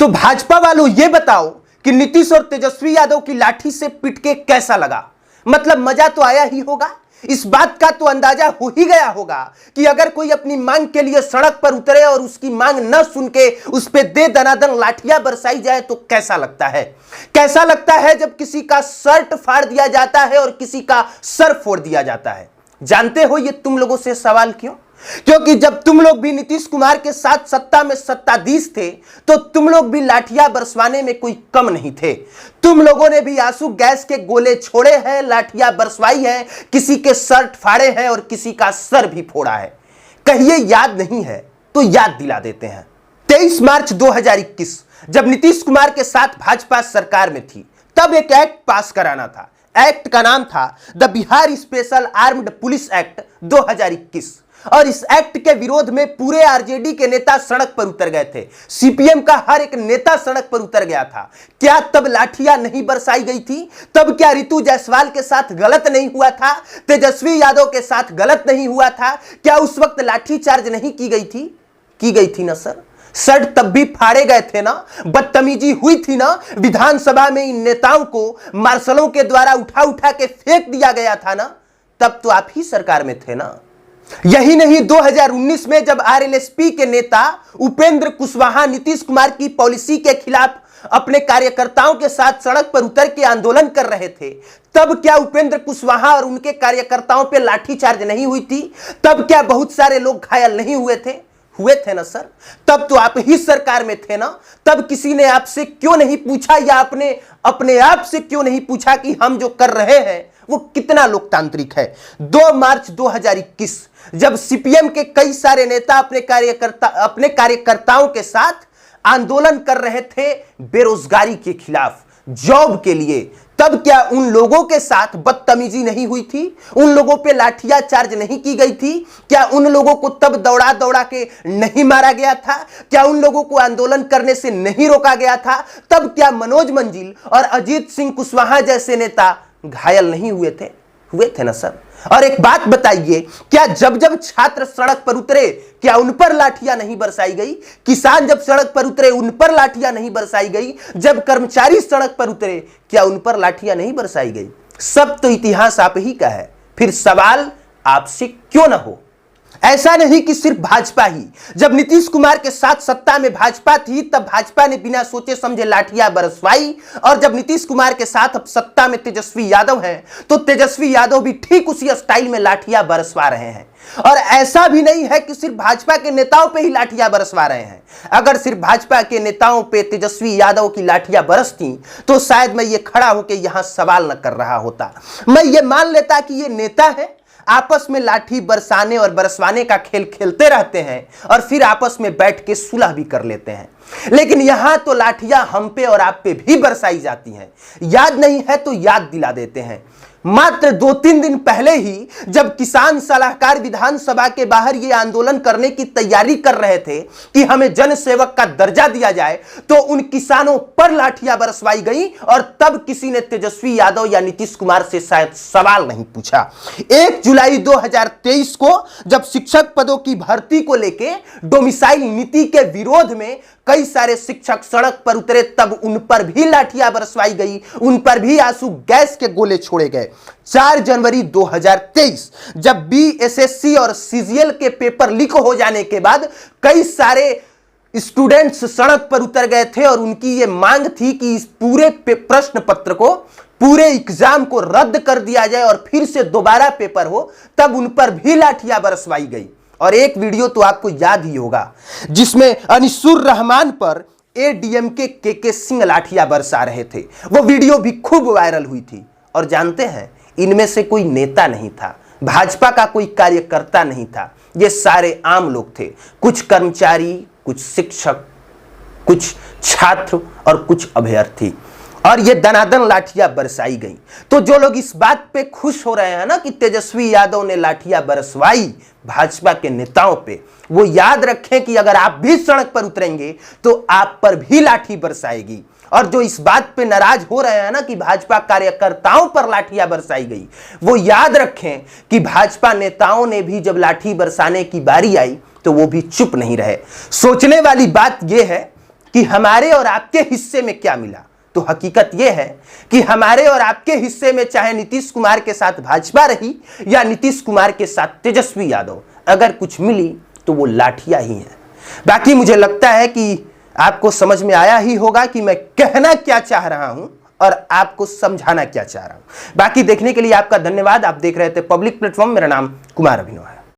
तो भाजपा वालों ये बताओ कि नीतीश और तेजस्वी यादव की लाठी से पिट के कैसा लगा? मतलब मजा तो आया ही होगा। इस बात का तो अंदाजा हो ही गया होगा कि अगर कोई अपनी मांग के लिए सड़क पर उतरे और उसकी मांग न सुन के उस पे दे दनादन लाठियां बरसाई जाए तो कैसा लगता है। कैसा लगता है जब किसी का शर्ट फाड़ दिया जाता है और किसी का सर फोड़ दिया जाता है। जानते हो ये तुम लोगों से सवाल क्यों? क्योंकि जब तुम लोग भी नीतीश कुमार के साथ सत्ता में सत्ताधीश थे तो तुम लोग भी लाठियां बरसवाने में कोई कम नहीं थे। तुम लोगों ने भी आंसू गैस के गोले छोड़े हैं, लाठियां बरसवाई हैं, किसी के शर्ट फाड़े हैं और किसी का सर भी फोड़ा है। कहिए याद नहीं है तो याद दिला देते हैं। 23 मार्च 2021 जब नीतीश कुमार के साथ भाजपा सरकार में थी तब एक एक्ट पास कराना था। एक्ट का नाम था the Bihar special armed police act 2021 और इस एक्ट के विरोध में पूरे आरजेडी के नेता सड़क पर उतर गए थे। सीपीएम का हर एक नेता सड़क पर उतर गया था। क्या तब लाठियां नहीं बरसाई गई थी? तब क्या रितु जायसवाल के साथ गलत नहीं हुआ था? तेजस्वी यादव के साथ गलत नहीं हुआ था? क्या उस वक्त लाठी चार्ज नहीं की गई थी? की गई थी ना सर। शर्ट तब भी फाड़े गए थे ना, बदतमीजी हुई थी ना। विधानसभा में इन नेताओं को मार्शलों के द्वारा उठा उठा के फेंक दिया गया था ना। तब तो आप ही सरकार में थे ना। यही नहीं, 2019 में जब आरएलएसपी के नेता उपेंद्र कुशवाहा नीतीश कुमार की पॉलिसी के खिलाफ अपने कार्यकर्ताओं के साथ सड़क पर उतर के आंदोलन कर रहे थे, तब क्या उपेंद्र कुशवाहा और उनके कार्यकर्ताओं पे लाठीचार्ज नहीं हुई थी? तब क्या बहुत सारे लोग घायल नहीं हुए थे? हुए थे ना सर। तब तो आप ही सरकार में थे ना। तब किसी ने आपसे क्यों नहीं पूछा या आपने अपने आप से क्यों नहीं पूछा कि हम जो कर रहे हैं वो कितना लोकतांत्रिक है? 2 मार्च 2021 जब सीपीएम के कई सारे नेता अपने कार्यकर्ताओं के साथ आंदोलन कर रहे थे बेरोजगारी के खिलाफ, जॉब के लिए, तब क्या उन लोगों के साथ बदतमीजी नहीं हुई थी? उन लोगों पे लाठियां चार्ज नहीं की गई थी? क्या उन लोगों को तब दौड़ा दौड़ा के नहीं मारा गया था? क्या उन लोगों को आंदोलन करने से नहीं रोका गया था? तब क्या मनोज मंजिल और अजीत सिंह कुशवाहा जैसे नेता घायल नहीं हुए थे? हुए थे ना सर। और एक बात बताइए, क्या जब जब छात्र सड़क पर उतरे क्या उन पर लाठियां नहीं बरसाई गई? किसान जब सड़क पर उतरे उन पर लाठियां नहीं बरसाई गई? जब कर्मचारी सड़क पर उतरे क्या उन पर लाठियां नहीं बरसाई गई? सब तो इतिहास आप ही का है। फिर सवाल आपसे क्यों ना हो? ऐसा नहीं कि सिर्फ भाजपा ही। जब नीतीश कुमार के साथ सत्ता में भाजपा थी तब भाजपा ने बिना सोचे समझे लाठियां बरसवाई, और जब नीतीश कुमार के साथ अब सत्ता में तेजस्वी यादव हैं तो तेजस्वी यादव भी ठीक उसी स्टाइल में लाठियां बरसवा रहे हैं। और ऐसा भी नहीं है कि सिर्फ भाजपा के नेताओं पे ही लाठियां बरसवा रहे हैं। अगर सिर्फ भाजपा के नेताओं पे तेजस्वी यादव की लाठियां बरसती तो शायद मैं ये खड़ा होकर यहां सवाल न कर रहा होता। मैं ये मान लेता कि ये नेता है, आपस में लाठी बरसाने और बरसवाने का खेल खेलते रहते हैं और फिर आपस में बैठ के सुलह भी कर लेते हैं। लेकिन यहां तो लाठियां हम पे और आप पे भी बरसाई जाती हैं। याद नहीं है तो याद दिला देते हैं। मात्र 2-3 दिन पहले ही जब किसान सलाहकार विधानसभा के बाहर ये आंदोलन करने की तैयारी कर रहे थे कि हमें जन सेवक का दर्जा दिया जाए, तो उन किसानों पर लाठियां बरसवाई गई और तब किसी ने तेजस्वी यादव या नीतीश कुमार से शायद सवाल नहीं पूछा। 1 जुलाई 2023 को जब शिक्षक पदों की भर्ती को लेके डोमिसाइल नीति के विरोध में कई सारे शिक्षक सड़क पर उतरे, तब उन पर भी लाठियां बरसवाई गई, उन पर भी आंसू गैस के गोले छोड़े गए। 4 जनवरी 2023 जब बीएसएससी और सीजीएल के पेपर लीक हो जाने के बाद कई सारे स्टूडेंट्स सड़क पर उतर गए थे और उनकी यह मांग थी कि इस पूरे प्रश्न पत्र को, पूरे एग्जाम को रद्द कर दिया जाए और फिर से दोबारा पेपर हो, तब उन पर भी लाठियां बरसवाई गई। और एक वीडियो तो आपको याद ही होगा जिसमें अनिसुर रहमान पर एडीएमके के सिंह लाठियां बरसा रहे थे। वो वीडियो भी खूब वायरल हुई थी। और जानते हैं, इनमें से कोई नेता नहीं था, भाजपा का कोई कार्यकर्ता नहीं था, ये सारे आम लोग थे। कुछ कर्मचारी, कुछ शिक्षक, कुछ छात्र और कुछ अभ्यर्थी, और ये दनादन लाठियां बरसाई गई। तो जो लोग इस बात पे खुश हो रहे हैं ना कि तेजस्वी यादव ने लाठियां बरसवाई भाजपा के नेताओं पे, वो याद रखें कि अगर आप भी सड़क पर उतरेंगे तो आप पर भी लाठी बरसाएगी। और जो इस बात पे नाराज हो रहे हैं ना कि भाजपा कार्यकर्ताओं पर लाठियां बरसाई गई, वो याद रखें कि भाजपा नेताओं ने भी जब लाठी बरसाने की बारी आई तो वो भी चुप नहीं रहे। सोचने वाली बात यह है कि हमारे और आपके हिस्से में क्या मिला, तो हकीकत यह है कि हमारे और आपके हिस्से में चाहे नीतीश कुमार के साथ भाजपा रही या नीतीश कुमार के साथ तेजस्वी यादव, अगर कुछ मिली तो वो लाठियां ही हैं। बाकी मुझे लगता है कि आपको समझ में आया ही होगा कि मैं कहना क्या चाह रहा हूं और आपको समझाना क्या चाह रहा हूं। बाकी देखने के लिए आपका धन्यवाद। आप देख रहे थे पब्लिक प्लेटफॉर्म। मेरा नाम कुमार अभिनव है।